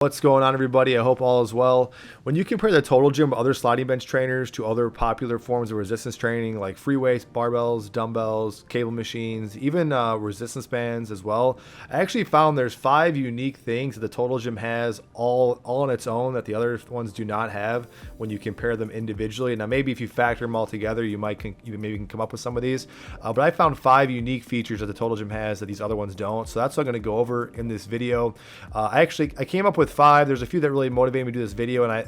What's going on, everybody? I hope all is well. When you compare the Total Gym with other sliding bench trainers to other popular forms of resistance training like free weights, barbells, dumbbells, cable machines, even resistance bands as well, I actually found there's 5 unique things that the Total Gym has all on its own that the other ones do not have when you compare them individually. Now, maybe if you factor them all together, you maybe can come up with some of these. But I found 5 unique features that the Total Gym has that these other ones don't. So that's what I'm going to go over in this video. I came up with 5. There's a few that really motivated me to do this video, and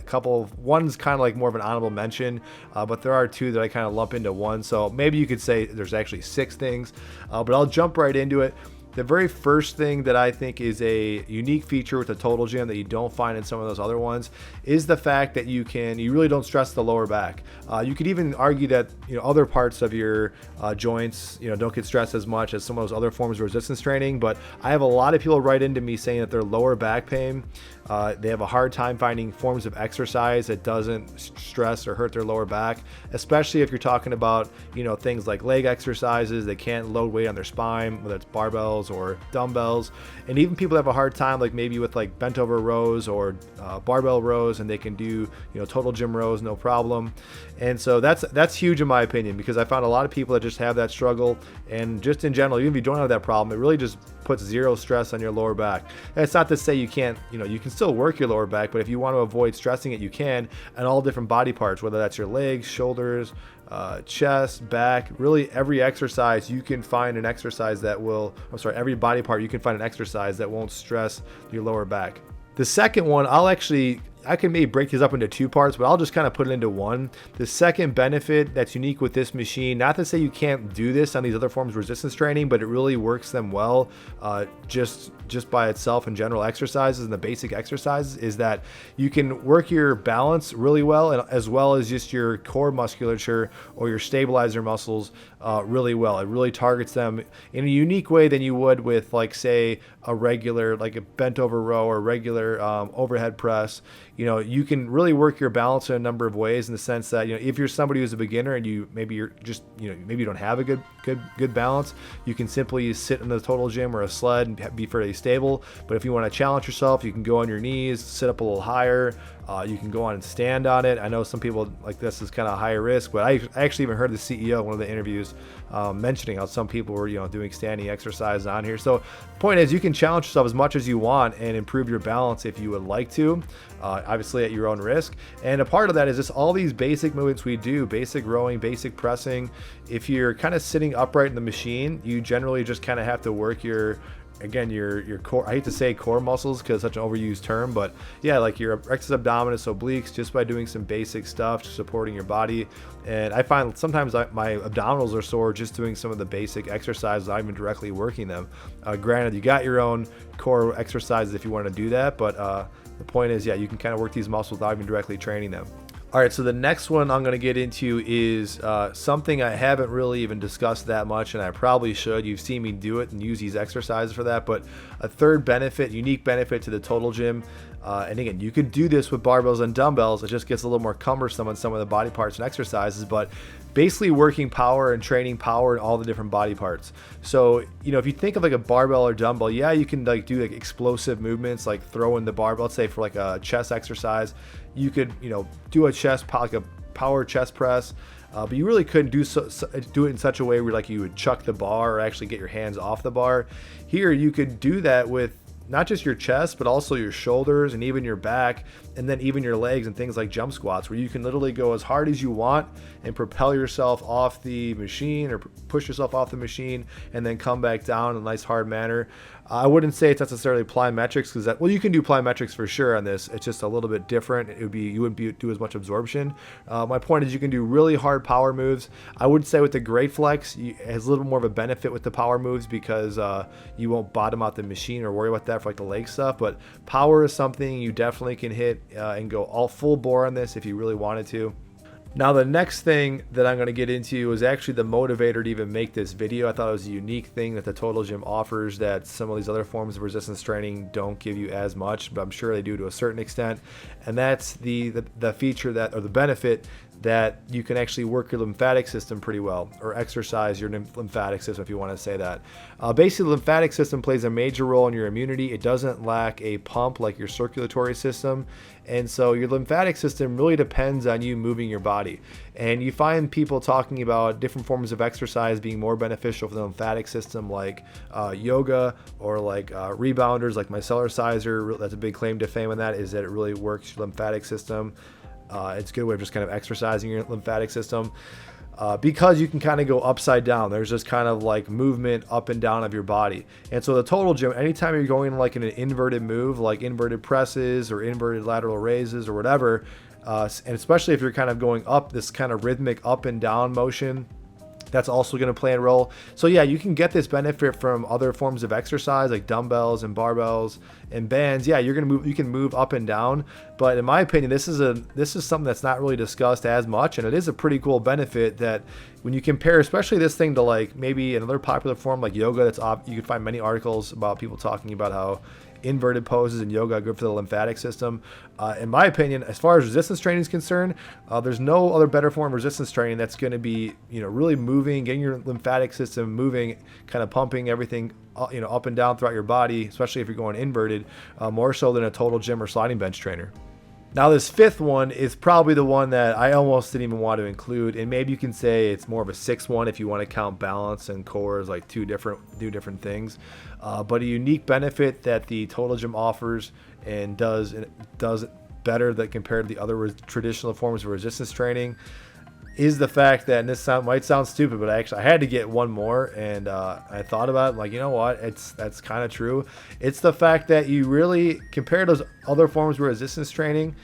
one's kind of like more of an honorable mention, but there are 2 that I kind of lump into one. So maybe you could say there's actually 6 things, but I'll jump right into it. The very first thing that I think is a unique feature with the Total Gym that you don't find in some of those other ones is the fact that you really don't stress the lower back. You could even argue that other parts of your joints don't get stressed as much as some of those other forms of resistance training. But I have a lot of people write into me saying that their lower back pain, they have a hard time finding forms of exercise that doesn't stress or hurt their lower back, especially if you're talking about things like leg exercises. They can't load weight on their spine, whether it's barbells or dumbbells, and even people have a hard time like maybe with like bent over rows or barbell rows, and they can do Total Gym rows no problem. And so that's huge in my opinion, because I found a lot of people that just have that struggle, and just in general, even if you don't have that problem, it really just puts 0 stress on your lower back. And it's not to say you can't, you can still work your lower back, but if you want to avoid stressing it, you can, and all different body parts, whether that's your legs, shoulders, chest, back, really every exercise you can find an exercise that will, every body part you can find an exercise that won't stress your lower back. The second one, I can maybe break this up into 2 parts, but I'll just kind of put it into one. The second benefit that's unique with this machine, not to say you can't do this on these other forms of resistance training, but it really works them well just by itself in general exercises and the basic exercises, is that you can work your balance really well, and as well as just your core musculature or your stabilizer muscles really well. It really targets them in a unique way than you would with, like, say, a regular, like a bent over row or regular overhead press. You can really work your balance in a number of ways, in the sense that, if you're somebody who's a beginner and maybe you don't have a good balance, you can simply sit in the Total Gym or a sled and be fairly stable. But if you want to challenge yourself, you can go on your knees, sit up a little higher. You can go on and stand on it. I know some people like this is kind of higher risk, but I actually even heard the CEO in one of the interviews mentioning how some people were doing standing exercises on here. So the point is, you can challenge yourself as much as you want and improve your balance if you would like to, obviously at your own risk. And a part of that is just all these basic movements we do: basic rowing, basic pressing. If you're kind of sitting upright in the machine, you generally just kind of have to work your core. I hate to say core muscles because it's such an overused term, but yeah, like your rectus abdominis, obliques, just by doing some basic stuff, just supporting your body. And I find sometimes my abdominals are sore just doing some of the basic exercises, not even directly working them. Granted, you got your own core exercises if you want to do that, but the point is, yeah, you can kind of work these muscles without even directly training them. All right, so the next one I'm going to get into is something I haven't really even discussed that much, and I probably should. You've seen me do it and use these exercises for that, but a third benefit, unique benefit to the Total Gym, and again, you could do this with barbells and dumbbells. It just gets a little more cumbersome on some of the body parts and exercises, but basically working power and training power in all the different body parts. So, if you think of like a barbell or dumbbell, yeah, you can like do like explosive movements, like throwing the barbell. Let's say for like a chest exercise, you could, do a like a power chest press, but you really couldn't do it in such a way where like you would chuck the bar or actually get your hands off the bar. Here, you could do that with not just your chest, but also your shoulders and even your back, and then even your legs and things like jump squats, where you can literally go as hard as you want and propel yourself off the machine or push yourself off the machine and then come back down in a nice hard manner. I wouldn't say it's necessarily plyometrics, because you can do plyometrics for sure on this. It's just a little bit different. You wouldn't do as much absorption. My point is, you can do really hard power moves. I would say with the Great Flex, it has a little more of a benefit with the power moves, because you won't bottom out the machine or worry about that for like the leg stuff. But power is something you definitely can hit and go all full bore on this if you really wanted to. Now, the next thing that I'm going to get into is actually the motivator to even make this video. I thought it was a unique thing that the Total Gym offers that some of these other forms of resistance training don't give you as much, but I'm sure they do to a certain extent. And that's the feature that, or the benefit that you can actually work your lymphatic system pretty well, or exercise your lymphatic system if you want to say that. Basically, the lymphatic system plays a major role in your immunity. It doesn't lack a pump like your circulatory system. And so your lymphatic system really depends on you moving your body. And you find people talking about different forms of exercise being more beneficial for the lymphatic system, like yoga, or like rebounders, like micellar sizer. That's a big claim to fame on that, is that it really works your lymphatic system. It's a good way of just kind of exercising your lymphatic system. Because you can kind of go upside down. There's just kind of like movement up and down of your body. And so the total gym, anytime you're going like in an inverted move, like inverted presses or inverted lateral raises or whatever, and especially if you're kind of going up this kind of rhythmic up and down motion, that's also going to play a role. So yeah, you can get this benefit from other forms of exercise like dumbbells and barbells and bands. Yeah, you're going to move, you can move up and down, but in my opinion, this is something that's not really discussed as much, and it is a pretty cool benefit that when you compare, especially this thing to like maybe another popular form like yoga, you can find many articles about people talking about how inverted poses in yoga are good for the lymphatic system. In my opinion, as far as resistance training is concerned, there's no other better form of resistance training that's going to be, really moving, getting your lymphatic system moving, kind of pumping everything, up and down throughout your body, especially if you're going inverted, more so than a total gym or sliding bench trainer. Now, this fifth one is probably the one that I almost didn't even want to include, and maybe you can say it's more of a sixth one if you want to count balance and core as like two different things. But a unique benefit that the total gym offers and does better that compared to the other traditional forms of resistance training is the fact that, and this might sound stupid, but I had to get one more, and I thought about it, like, you know what, that's kind of true. It's the fact that you really compare those other forms of resistance training.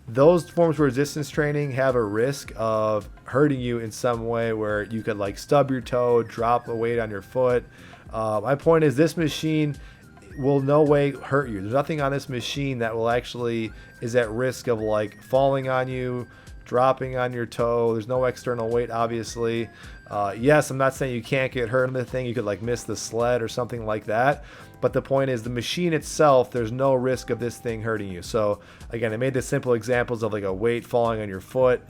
Those forms of resistance training have a risk of hurting you in some way, where you could like stub your toe, drop the weight on your foot. My point is, this machine will no way hurt you. There's nothing on this machine that will actually is at risk of like falling on you, dropping on your toe. There's no external weight, obviously. Yes, I'm not saying you can't get hurt on the thing. You could like miss the sled or something like that. But the point is, the machine itself, there's no risk of this thing hurting you. So again, I made the simple examples of like a weight falling on your foot,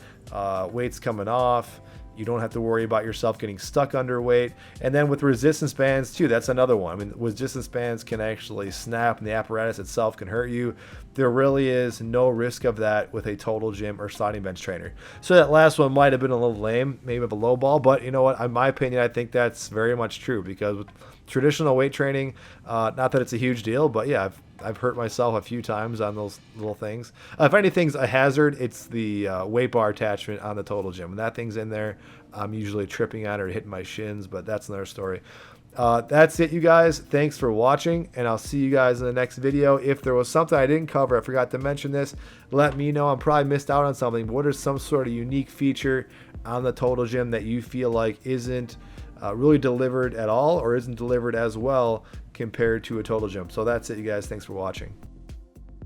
weights coming off. You don't have to worry about yourself getting stuck under weight. And then with resistance bands too, that's another one. I mean, resistance bands can actually snap and the apparatus itself can hurt you. There really is no risk of that with a total gym or sliding bench trainer. So that last one might have been a little lame, maybe of a low ball, but you know what? In my opinion, I think that's very much true, because with traditional weight training, not that it's a huge deal, but yeah, I've hurt myself a few times on those little things. If anything's a hazard, it's the weight bar attachment on the total gym. When that thing's in there, I'm usually tripping on it or hitting my shins, but that's another story. That's it, you guys. Thanks for watching, and I'll see you guys in the next video. If there was something I didn't cover, I forgot to mention this, let me know. I'm probably missed out on something. But what is some sort of unique feature on the total gym that you feel like isn't really delivered at all, or isn't delivered as well compared to a total gym? So that's it, you guys. Thanks for watching.